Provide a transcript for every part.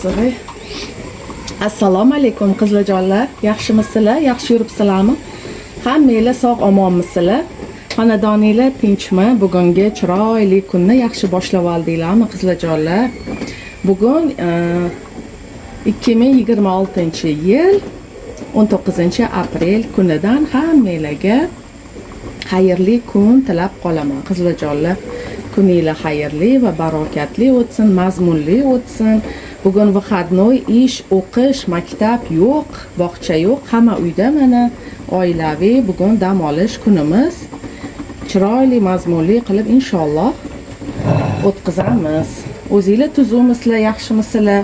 Hozir. Assalomu alaykum qizlarjonlar. Yaxshimisizlar? Yaxshi yuribsizlarmi? Hammanglar sog' omonmisizlar? Xonadoninglar tinchmi? Bugungi chiroyli kunni yaxshi boshlab oldinglarmi qizlarjonlar? Bugun 2026-yil 19-aprel kunidan hammanglarga xayrli kun tilab qolaman qizlarjonlar. Kuninglar xayrli va barokatli o'tsin, mazmunli o'tsin. Bugun выходной, ish, o'qish, maktab yo'q, bog'cha yo'q, hamma uyda mana oilaviy bugun dam olish kunimiz. Chiroyli, mazmunli qilib inshaalloh o'tkazamiz. O'zinglar tuzukmisizlar, yaxshimisizlar?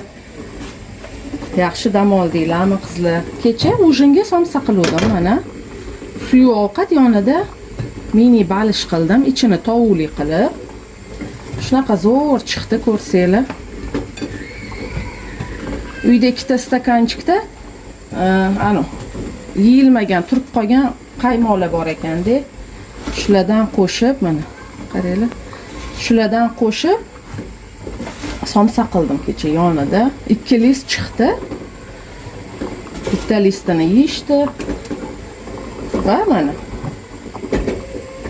Yaxshi dam oldinglarmi qizlar? Kecha ujinga somsa qildim mana. Suyu ovqat yonida mini balish qildim, ichini tovuli qilib. Shunaqa zo'r chiqdi, ko'rsanglar. Uyda ikkita stakanchikda yeyilmagan, turib qolgan qaymoqlar bor ekanda. Shulardan qo'shib, mana qaranglar. Shulardan qo'shib somsa qildim kecha yonida. 2 list chiqdi. Bitta listini yeyishdi. Va mana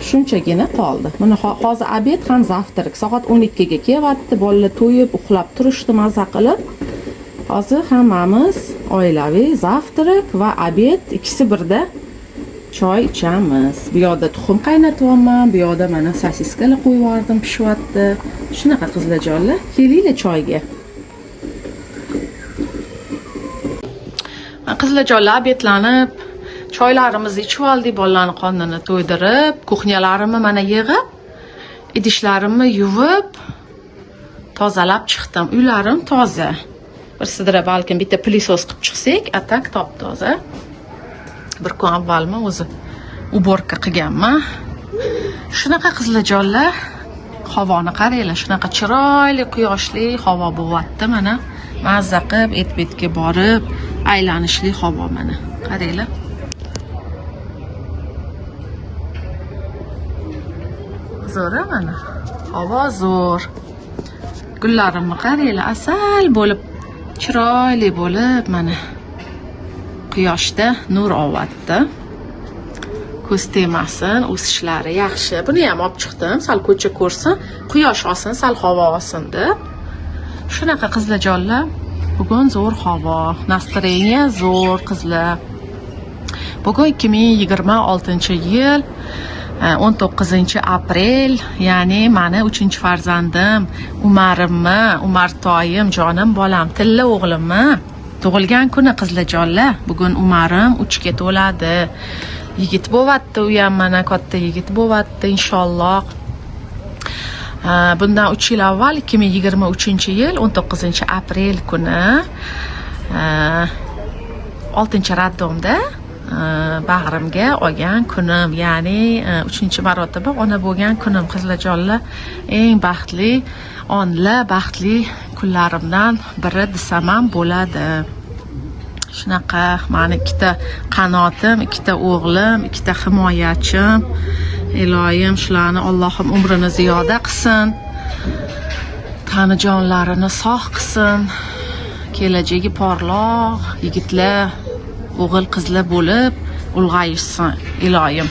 shunchagina qoldi. Mana hozir obed ham zavtrak. Soat 12 ga kelyapti. Bolalar to'yib, uxlab turishdi maza qilib. Hozir hammamiz oilaviy zavtrak va obed ikkisi birda choy ichamiz. Bu yoqda tuxum qaynatyapman, bu yoqda mana sosiskalar qo'yib yubordim, pishyapti. Shunaqa qizlarjonlar, kelinglar choyga. Qizlarjonlar obedlanib, choylarimizni ichib oldik, bolalarning qornini to'ydirib, kuxnyalarimni mana yig'ib, idishlarimni yuvib, tozalab chiqdim. Uylarim toza. Bir sidra balkim bitta pilisos qilib chiqsak, atak top-toza. Bir kun avvalmi o'zi uborka qilganman. Shunaqa qizlarjonlar, havoni qaranglar, shunaqa chiroyli quyoshli havo bo'lyapti mana. Mazza qilib et-betga borib, aylanishli havo mana. Qaranglar. Zo'r mana. Havo zo'r. Gullarimni qaranglar, asal bo'lib, chiroyli bo'lib mana. Quyoshda nur olyapti. Ko'z tegmasin, o'sishlari yaxshi. Buni ham olib chiqdim, sal ko'cha ko'rsin, quyosh olsin, sal havo olsin deb. Shunaqa qizlarjonlar, bugun zo'r havo, nastreniya zo'r qizlar. Bugun 2026-yil 19-aprel, ya'ni mani 3-farzandim, Umartoyim, jonim bolam, tilla o'g'limmi tug'ilgan kuni qizlarjonlar. Bugun Umarim 3 ga to'ladi. Yigit bo'lyapti, u ham mana katta yigit bo'lyapti inshaalloh. Bundan 3 yil avval 2023-yil 19-aprel kuni 6-raddomda bag'rimga olgan kunim, ya'ni 3-marotaba ona bo'lgan kunim qizlarjonlar. Eng baxtli onlar, baxtli kunlarimdan biri desam ham bo'ladi. Shunaqa meni ikkita qanotim, ikkita o'g'lim, ikkita himoyachim. Iloyim shularni Allohim umrini ziyoda qilsin. Tani jonlarini sog' qilsin. Kelajagi porloq yigitlar, o'g'il qizlar bo'lib ulg'ayishsin iloyim.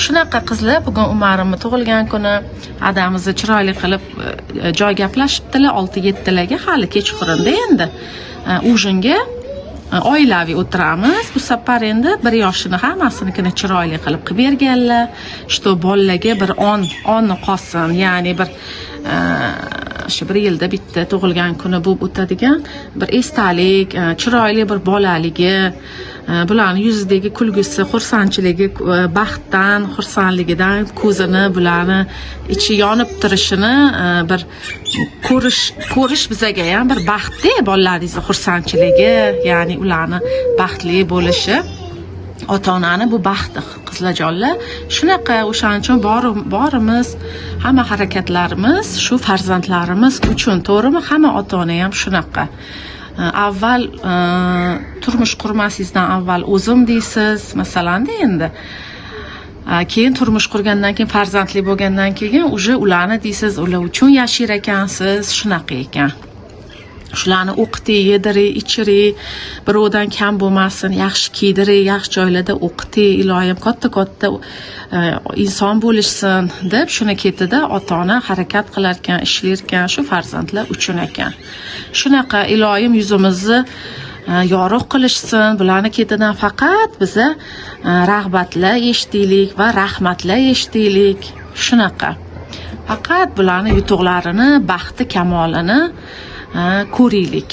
Shunaqa qizlar, bugun Umarimni tug'ilgan kuni. Adamizni chiroyli qilib joy gaplashibdilar 6-7larga, hali kechqurunda endi. Ujinga oilaviy o'tiramiz. Bu safar endi 1 yoshini hammasinikini chiroyli qilib berganlar. Что bolalarga bir on qolsin, ya'ni bir shu 1 yilda bitta tug'ilgan kuni bo'lib o'tadigan bir esdalik, chiroyli bir bolaligi, bularning yuzidagi kulgusi, xursandchiligi, baxtdan, xursandligidan ko'zini, bularning ichi yonib turishini bir ko'rish bizaga ham bir baxtda, bolalaringizni xursandchiligi, ya'ni ularning baxtli bo'lishi ota-onani bu baxti qizlarjonlar. Shunaqa, o'shaning uchun borimiz, hamma harakatlarimiz shu farzandlarimiz uchun, to'g'rimi? Hamma ota-ona ham shunaqa. Avval turmush qurmasingizdan avval o'zim deysiz, masalan endi. Keyin turmush qurgandan keyin, farzandli bo'lgandan keyin uje ularni deysiz, ular uchun yashir ekansiz, shunaqa ekan. shularni o'qiting, yediring, ichiring, birovdan kam bo'lmasin, yaxshi kiydiring, yaxshi joylarda o'qiting, iloyim katta inson bo'lishsin deb shuni ketida ota-ona harakat qilar ekan, ishlar ekan, shu farzandlar uchun ekan. Shunaqa iloyim yuzimizni yorug' qilishsin. Bularni ketidan faqat biza rag'batlar eshitaylik va rahmatlar eshitaylik. Shunaqa. Faqat bularni yutuqlarini, baxti kamolini ko'raylik.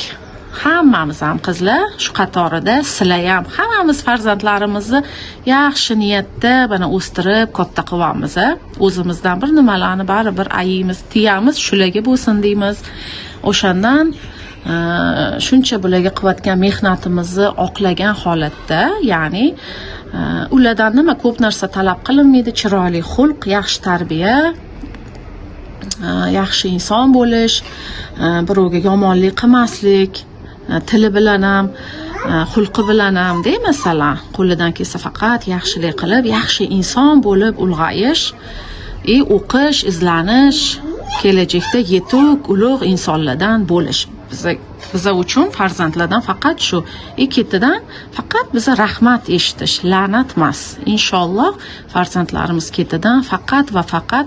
Hammamiz ham qizlar shu qatorida sizlar ham hammamiz farzandlarimizni yaxshi niyatda bana o'stirib katta qilamiz. O'zimizdan bir nimalarni baribir ayimiz, tiyamiz, shularga bo'lsin deymiz. O'shandan shuncha bularga qilayotgan mehnatimizni oqlagan holatda, ya'ni ulardan nima ko'p narsa talab qilinmaydi, chiroyli xulq, yaxshi tarbiya, yaxshi inson bo'lish, birovga yomonlik qilmaslik, tili bilan ham, xulqi bilan ham, dey masalan, qo'lidan kelsa faqat yaxshilik qilib, yaxshi inson bo'lib ulg'ayish, o'qish, izlanish, kelajakda yetuk, ulug' insonlardan bo'lish. Biza uchun farzandlardan faqat shu. Ketidan faqat biza rahmat eshitish, la'nat emas. Inshaalloh farzandlarimiz ketidan faqat va faqat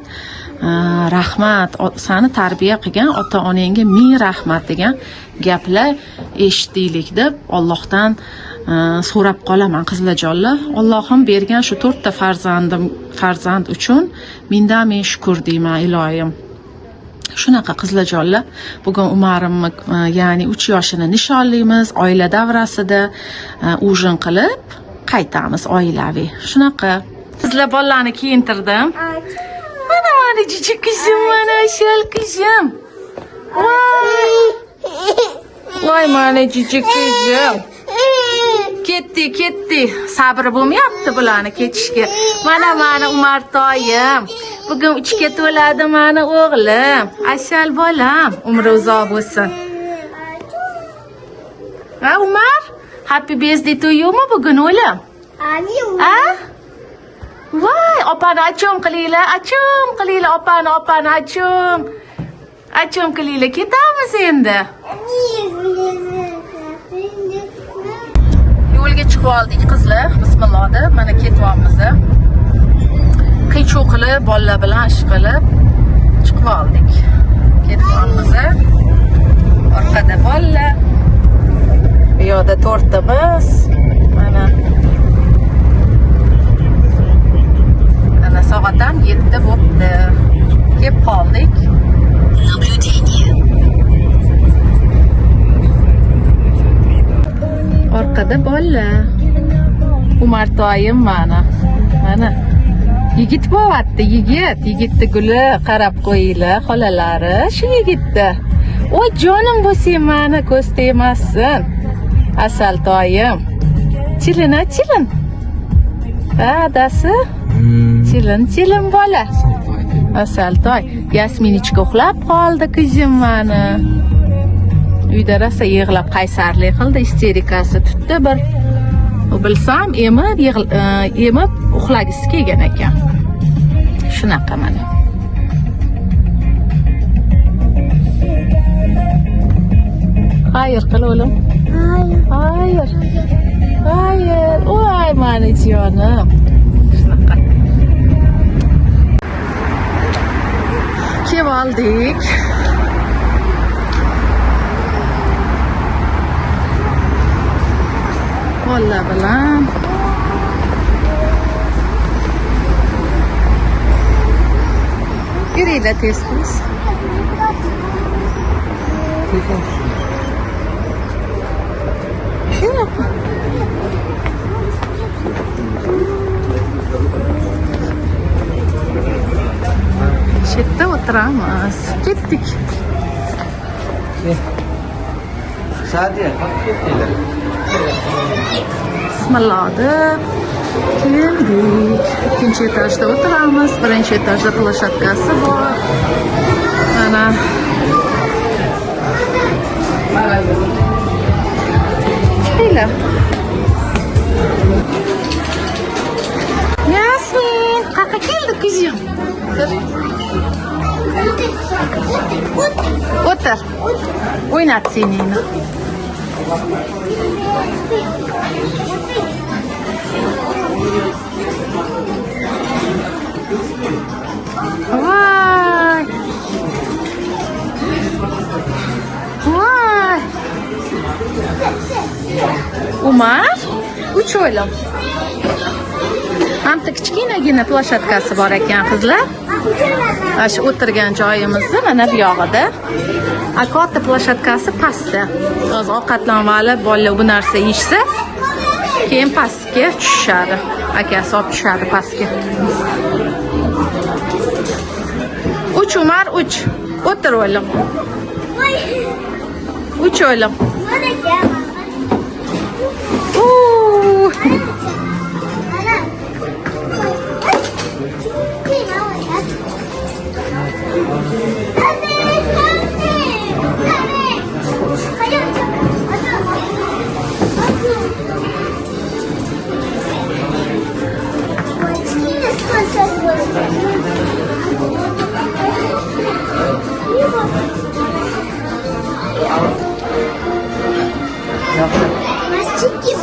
rahmat, seni tarbiya qilgan ota-onangga ming rahmat degan gaplar eshitaylik deb Allohdan so'rab qolaman qizlarjonlar. Allohim bergan shu 4 ta farzand uchun mindan men shukr deyman iloyim. Shunaqa qizlarjonlar, bugun Umarimni ya'ni 3 yoshini nishonlaymiz, oila davrasida ujin qilib qaytamiz oilaviy. Shunaqa. Sizlar bolalarni kiyintirdim. Mana jichi qizim, mana shal qizim. Voy mana jichi qizim. Ketdi. Sabri bo'lmayapti bularni ketishga. Mana Umartoyim. Bugun 3 ga to'ladi meni o'g'lim. Ashal bolam, umri uzoq bo'lsin. Ha, Umar? Happy birthday to you mu bugun o'g'lim? Ha? Voy, opani achum qilinglar, opani achum. Achum qilinglar, ketamiz endi. Yo'lga chiqib oldik qizlar. Bismillah deb mana ketyapmiz. Qiy-chuv qilib, bolalar bilan ish qilib chiqib oldik. Ketyapmiz. Orqada bolalar. Bu yoqda tortimiz. Mana soat ham 7 bo'ldi. Kelib qoldik. Orqada bolalar. Umartoyim mana. Yigit bo'lyapti, yigitni guli qarab qo'yinglar, xolalari, shu yigitni. Voy jonim bo'lsang mana ko'z tegmasin. Asaltoyim. Chilin. Ha, dasi? Chilin bola. Asaltoy. Yasminichka uxlab qoldi qizim mana. Uyda rosa yig'lab qaysarlik qildi, isterikasi tutdi bir. Bilsam, emib uxlagisi kelgan ekan. Shunaqa mana. Xayr qil o'g'lim. Xayr. Voy, mani jonim. Shunaqa. Kelib oldik. Bolalar bilan yuringlar tez. Chetda o'tiramiz. Ketdik. Sadiya, ketdilar. Bismillah deb keldik. Ikkinchi etajda o'tiramiz. Birinchi etajda plashatkasi bor. Mana chiqinglar. Yasmin, qayerga keldik qizim? o'tir. O'ynat seningni. Voy. Voy. Umar, 3 o'ylim. Hamda kichkinagina plashatkasi bor ekan qizlar. Shu o'tirgan joyimizni mana bu yog'ida. Katta plashatkasi pastda. O'z ovqatlanib, bolalar bu narsa yeyishsa, keyin pastga tushishadi. Akasi olib tushadi pastga. 3 Umar, 3. O'tir o'g'lim. 3 o'g'lim.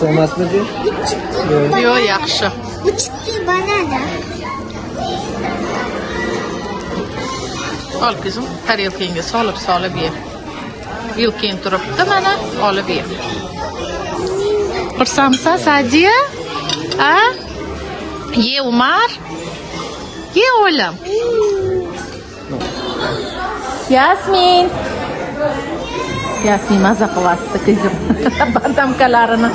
So'masmidi? Yo'q, yaxshi. Uchki banana. Ol kızım, tarelkangga solib ye. Yilking turibdi mana, olib ye. Xursandsan, Sadiya? Ha? Ye Umar. Ye o'g'lim. Yasmin. Yasmin maza qilyapti qizim. Badamkalarini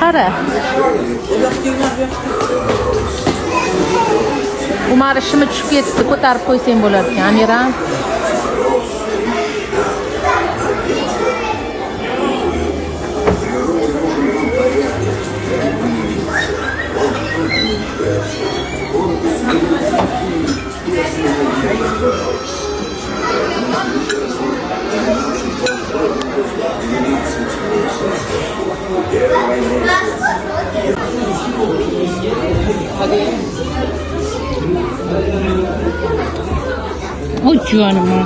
qara. Umar ishimi tushib ketdi, ko'tarib qo'ysang bo'ladi, Amira. Uç yanıma.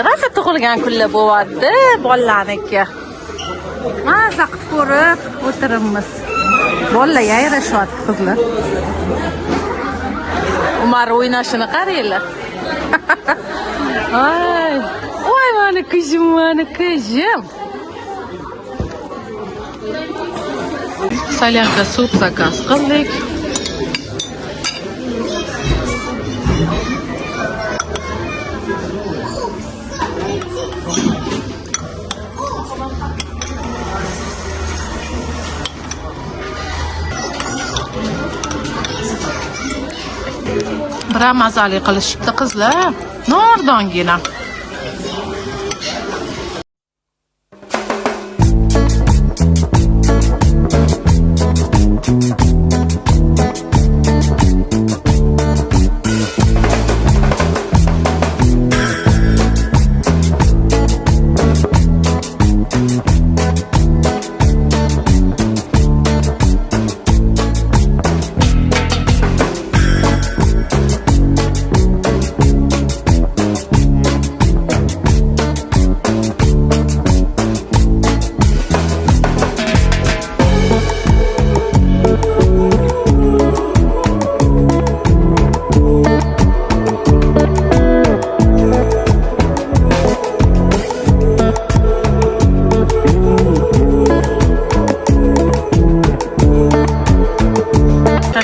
Rosa tug'ilgan kunlar bo'lyapti bolalarniki. Maza qilib ko'rib o'tiribmiz. Bolalar yayrashyapti qizlar. Umar o'ynashini qaranglar. Ay, voy meni qizim, meni qizim. Solyanka sup zakaz qildik. Biroq mazali qilishibdi qizlar. Nordongina.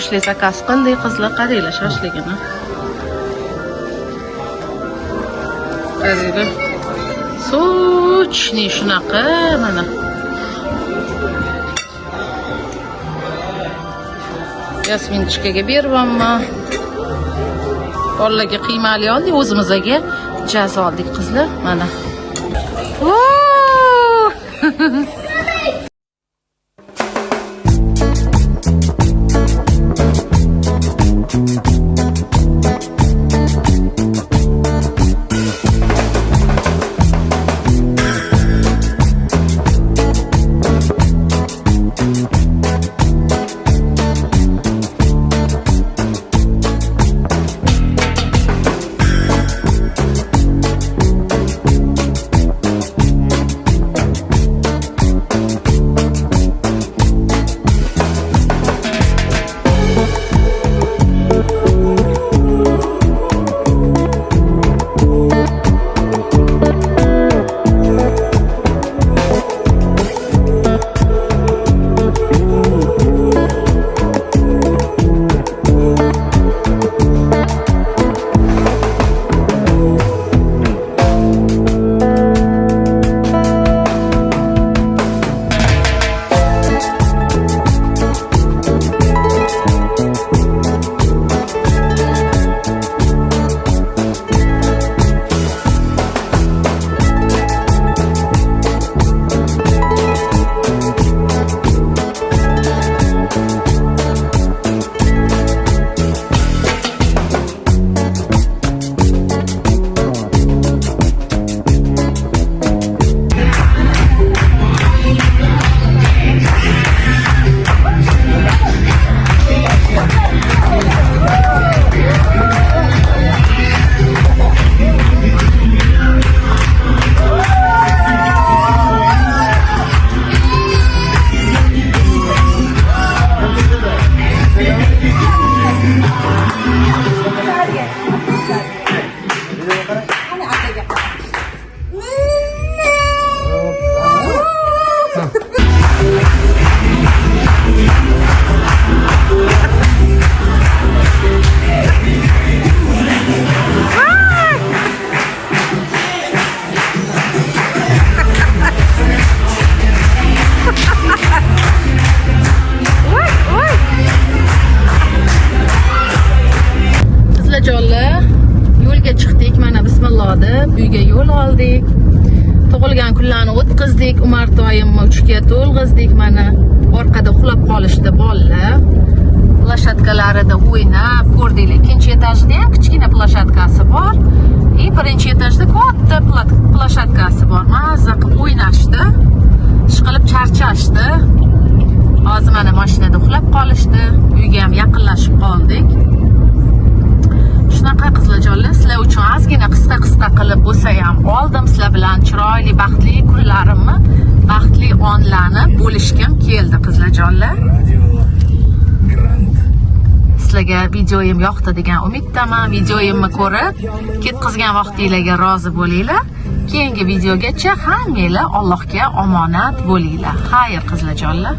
shoshlik zakaz qildik qizlar, qaranglar shoshligini. Qaranglar. Sochni shunaqa mana. Yasminchikaga beryapman. Bolalarga qiymali oldik, o'zimizga jaz oldik qizlar, mana. Yo'lga chiqdik, mana bismillah deb uyga yo'l oldik. Tug'ilgan kunlarni o'tkazdik, Umartoyimni 3 ga to'lg'izdik. Mana orqada uxlab qolishdi bolalar. Plashatkalarida o'ynab ko'rdinglar. Ikkinchi etajda ham kichkina plashatkasi bor. Birinchi etajda katta plashatkasi bor. Mazza qilib o'ynashdi. Ishqilib charchashdi. Hozir mana mashinada uxlab qolishdi. Uyga ham yaqinlashib qoldik. Shunaqa qizlarjonlar, sizlar uchun ozgina qisqa qilib bo'lsa ham oldim. Sizlar bilan chiroyli, baxtli kunlarimni, baxtli onlarni bo'lishkim keldi qizlarjonlar. Sizlarga videoyim yoqdi degan umiddaman. Videoyimni ko'rib, ketkizgan vaqtinglarga rozi bo'linglar. Keyingi videogacha hammanglar Allohga omonat bo'linglar. Xayr qizlarjonlar.